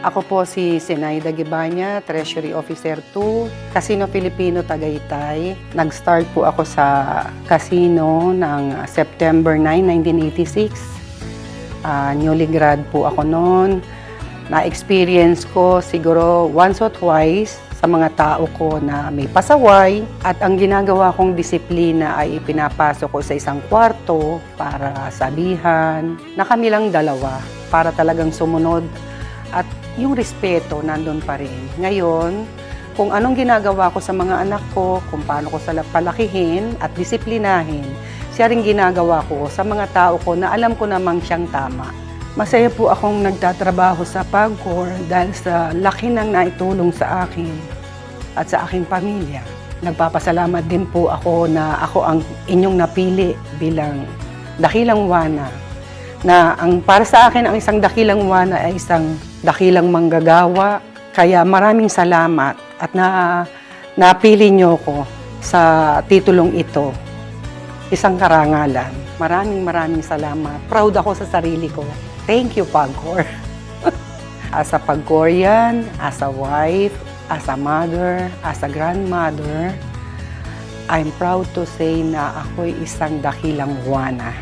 Ako po si Zenaida Gibanya, Treasury Officer 2, Casino Filipino, Tagaytay. Nag-start po ako sa casino ng September 9, 1986. Newly grad po ako noon. Na-experience ko siguro once or twice sa mga tao ko na may pasaway. At ang ginagawa kong disiplina ay ipinapasok ko sa isang kwarto para sabihan na kami lang dalawa para talagang sumunod. At yung respeto nandun pa rin. Ngayon, kung anong ginagawa ko sa mga anak ko, kung paano ko sila palakihin at disiplinahin, siya rin ginagawa ko sa mga tao ko na alam ko namang siyang tama. Masaya po akong nagtatrabaho sa PAGCOR dahil sa laki ng naitulong sa akin at sa aking pamilya. Nagpapasalamat din po ako na ako ang inyong napili bilang dakilang wana. Na ang para sa akin ang isang dakilang wana ay isang dakilang manggagawa. Kaya maraming salamat at napili niyo ko sa titulong ito. Isang karangalan. Maraming salamat. Proud ako sa sarili ko. Thank you, PAGCOR. As a PAGCORian, as a wife, as a mother, as a grandmother, I'm proud to say na ako'y isang dakilang wana.